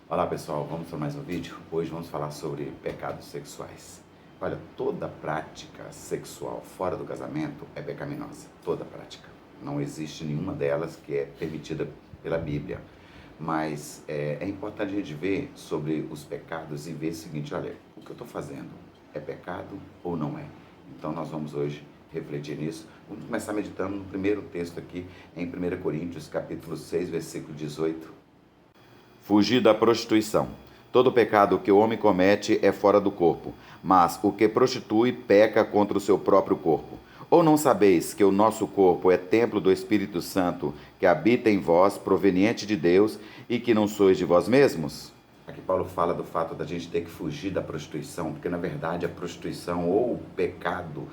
Olá pessoal, vamos para mais um vídeo? Hoje vamos falar sobre pecados sexuais. Olha, toda prática sexual fora do casamento é pecaminosa, toda prática. Não existe nenhuma delas que é permitida pela Bíblia. Mas é importante a gente ver sobre os pecados e ver o seguinte, olha, o que eu estou fazendo é pecado ou não é? Então nós vamos hoje refletir nisso. Vamos começar meditando no primeiro texto aqui em 1 Coríntios, capítulo 6, versículo 18. Fugir da prostituição. Todo pecado que o homem comete é fora do corpo, mas o que prostitui peca contra o seu próprio corpo. Ou não sabeis que o nosso corpo é templo do Espírito Santo, que habita em vós, proveniente de Deus, e que não sois de vós mesmos? Aqui Paulo fala do fato da gente ter que fugir da prostituição, porque na verdade a prostituição ou o pecado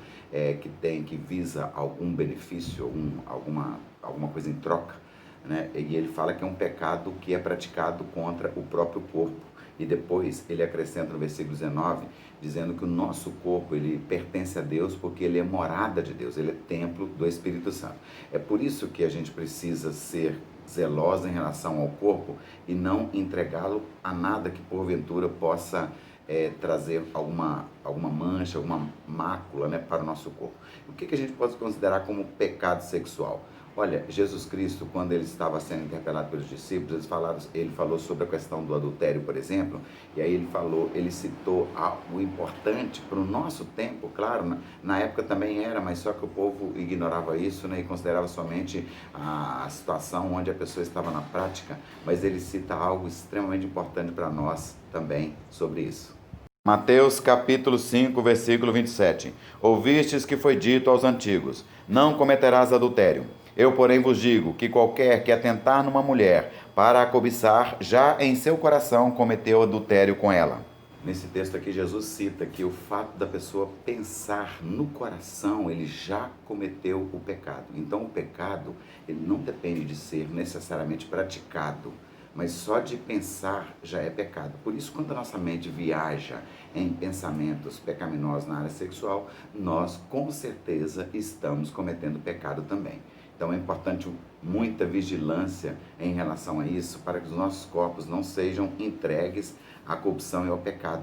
que visa algum benefício, alguma coisa em troca, né? E ele fala que é um pecado que é praticado contra o próprio corpo. E depois ele acrescenta no versículo 19, dizendo que o nosso corpo ele pertence a Deus porque ele é morada de Deus, ele é templo do Espírito Santo. É por isso que a gente precisa ser zeloso em relação ao corpo e não entregá-lo a nada que porventura possa trazer alguma mancha, alguma mácula, né, para o nosso corpo. O que a gente pode considerar como pecado sexual? Olha, Jesus Cristo, quando ele estava sendo interpelado pelos discípulos, ele falou sobre a questão do adultério, por exemplo, e aí ele citou algo importante para o nosso tempo, claro, na época também era, mas só que o povo ignorava isso, né, e considerava somente a situação onde a pessoa estava na prática, mas ele cita algo extremamente importante para nós também sobre isso. Mateus capítulo 5, versículo 27. Ouvistes que foi dito aos antigos, não cometerás adultério. Eu, porém, vos digo que qualquer que atentar numa mulher para a cobiçar, já em seu coração cometeu adultério com ela. Nesse texto aqui, Jesus cita que o fato da pessoa pensar no coração, ele já cometeu o pecado. Então, o pecado, ele não depende de ser necessariamente praticado, mas só de pensar já é pecado. Por isso, quando a nossa mente viaja em pensamentos pecaminosos na área sexual, nós com certeza estamos cometendo pecado também. Então é importante muita vigilância em relação a isso, para que os nossos corpos não sejam entregues à corrupção e ao pecado.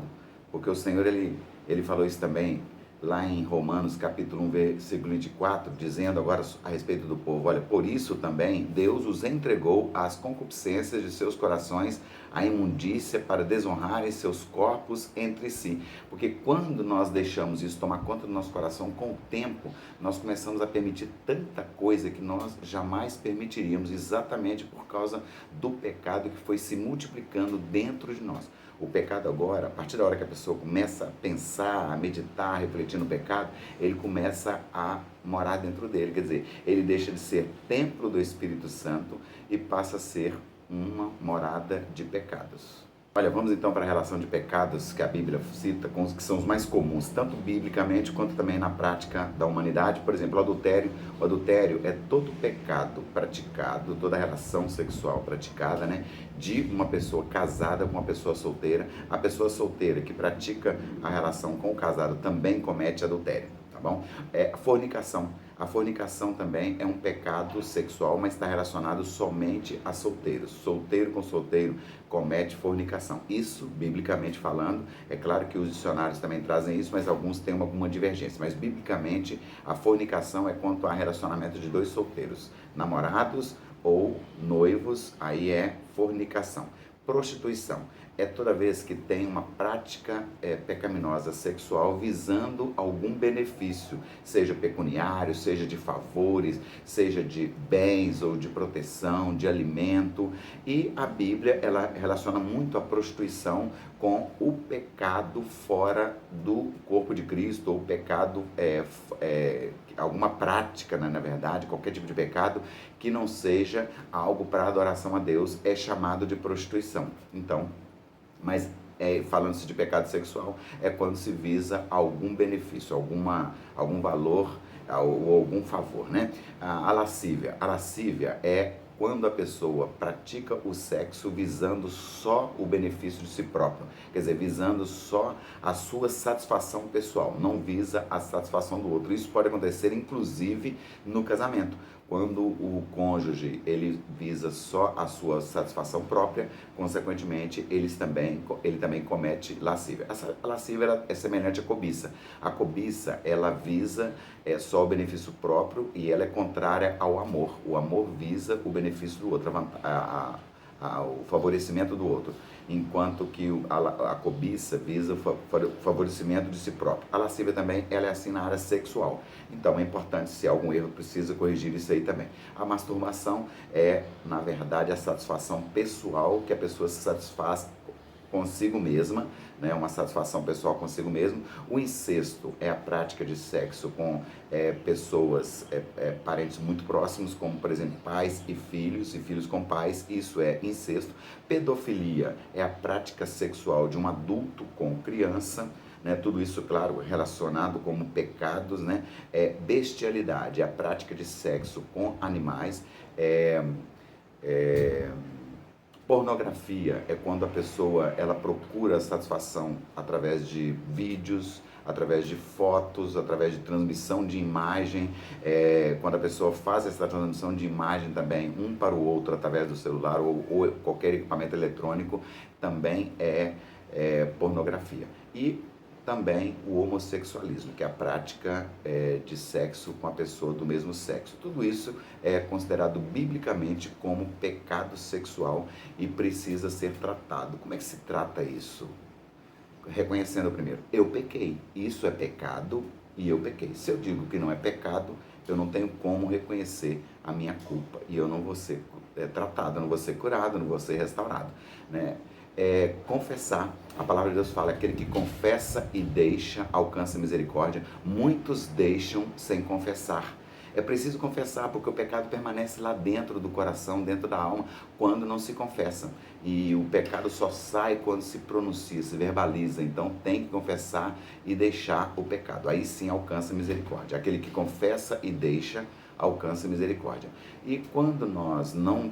Porque o Senhor, ele falou isso também lá em Romanos capítulo 1, versículo 24, dizendo agora a respeito do povo, olha, por isso também Deus os entregou às concupiscências de seus corações, à imundícia, para desonrarem seus corpos entre si. Porque quando nós deixamos isso tomar conta do nosso coração, com o tempo, nós começamos a permitir tanta coisa que nós jamais permitiríamos, exatamente por causa do pecado que foi se multiplicando dentro de nós. O pecado agora, a partir da hora que a pessoa começa a pensar, a meditar, a refletir no pecado, ele começa a morar dentro dele. Quer dizer, ele deixa de ser templo do Espírito Santo e passa a ser uma morada de pecados. Olha, vamos então para a relação de pecados que a Bíblia cita, com os que são os mais comuns, tanto biblicamente quanto também na prática da humanidade. Por exemplo, o adultério. O adultério é todo pecado praticado, toda relação sexual praticada, né, de uma pessoa casada com uma pessoa solteira. A pessoa solteira que pratica a relação com o casado também comete adultério, tá bom? A fornicação. A fornicação também é um pecado sexual, mas está relacionado somente a solteiros. Solteiro com solteiro comete fornicação. Isso, biblicamente falando, é claro que os dicionários também trazem isso, mas alguns têm alguma divergência. Mas, biblicamente, a fornicação é quanto a relacionamento de dois solteiros, namorados ou noivos, aí é fornicação. Prostituição é toda vez que tem uma prática pecaminosa sexual visando algum benefício, seja pecuniário, seja de favores, seja de bens ou de proteção, de alimento. E a Bíblia, ela relaciona muito a prostituição com o pecado fora do corpo de Cristo, ou o pecado, alguma prática, né, na verdade, qualquer tipo de pecado que não seja algo para adoração a Deus, é chamado de prostituição. Então, mas falando-se de pecado sexual, é quando se visa algum benefício, algum valor ou algum favor, né? A lascívia. A lascívia é quando a pessoa pratica o sexo visando só o benefício de si próprio, quer dizer, visando só a sua satisfação pessoal, não visa a satisfação do outro. Isso pode acontecer inclusive no casamento, Quando o cônjuge ele visa só a sua satisfação própria, consequentemente ele também comete lascívia. A lascívia é semelhante à cobiça. A cobiça ela visa só o benefício próprio e ela é contrária ao amor. O amor visa o benefício do outro, o favorecimento do outro, enquanto que a cobiça visa o favorecimento de si próprio. A lascívia também ela é assim na área sexual. Então é importante, se há algum erro, precisa corrigir isso aí também. A masturbação é, na verdade, a satisfação pessoal que a pessoa se satisfaz consigo mesma, né, uma satisfação pessoal consigo mesmo. O incesto é a prática de sexo com pessoas, parentes muito próximos, como por exemplo pais e filhos com pais, isso é incesto. Pedofilia é a prática sexual de um adulto com criança, né, tudo isso, claro, relacionado como pecados, né. Bestialidade é a prática de sexo com animais. Pornografia é quando a pessoa ela procura satisfação através de vídeos, através de fotos, através de transmissão de imagem. Quando a pessoa faz essa transmissão de imagem também um para o outro através do celular ou qualquer equipamento eletrônico, também é pornografia. E também o homossexualismo, que é a prática de sexo com a pessoa do mesmo sexo. Tudo isso é considerado biblicamente como pecado sexual e precisa ser tratado. Como é que se trata isso? Reconhecendo primeiro, eu pequei, isso é pecado e eu pequei. Se eu digo que não é pecado, eu não tenho como reconhecer a minha culpa e eu não vou ser tratado, não vou ser curado, não vou ser restaurado, né? Confessar, a palavra de Deus fala, aquele que confessa e deixa, alcança misericórdia. Muitos deixam sem confessar. É preciso confessar, porque o pecado permanece lá dentro do coração, dentro da alma, quando não se confessa. E o pecado só sai quando se pronuncia, se verbaliza. Então tem que confessar e deixar o pecado. Aí sim alcança misericórdia. Aquele que confessa e deixa, alcança misericórdia. E quando nós não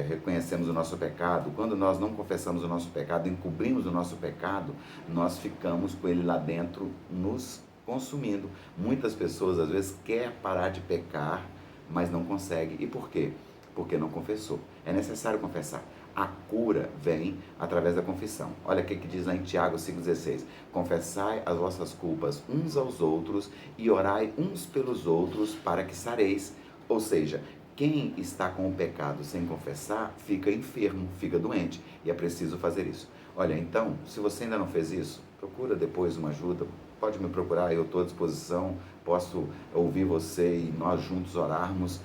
reconhecemos o nosso pecado, quando nós não confessamos o nosso pecado, encobrimos o nosso pecado, nós ficamos com ele lá dentro nos consumindo. Muitas pessoas às vezes querem parar de pecar, mas não conseguem. E por quê? Porque não confessou. É necessário confessar. A cura vem através da confissão. Olha o que diz lá em Tiago 5,16. Confessai as vossas culpas uns aos outros e orai uns pelos outros para que sareis. Ou seja, quem está com o pecado sem confessar fica enfermo, fica doente. E é preciso fazer isso. Olha, então, se você ainda não fez isso, procura depois uma ajuda. Pode me procurar, eu estou à disposição. Posso ouvir você e nós juntos orarmos.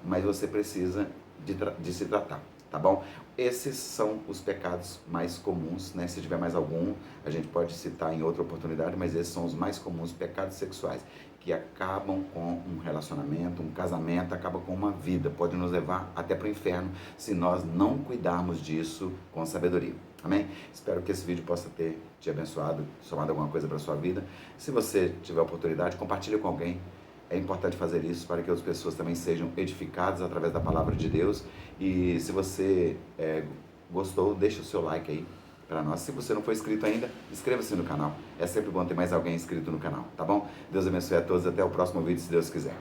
Mas você precisa de se tratar. Tá bom? Esses são os pecados mais comuns, né? Se tiver mais algum, a gente pode citar em outra oportunidade, mas esses são os mais comuns, pecados sexuais, que acabam com um relacionamento, um casamento, acabam com uma vida, pode nos levar até para o inferno, se nós não cuidarmos disso com sabedoria. Amém? Espero que esse vídeo possa ter te abençoado, somado alguma coisa para a sua vida. Se você tiver oportunidade, compartilhe com alguém. É importante fazer isso para que outras pessoas também sejam edificadas através da palavra de Deus. E se você gostou, deixa o seu like aí para nós. Se você não for inscrito ainda, inscreva-se no canal. É sempre bom ter mais alguém inscrito no canal, tá bom? Deus abençoe a todos. Até o próximo vídeo, se Deus quiser.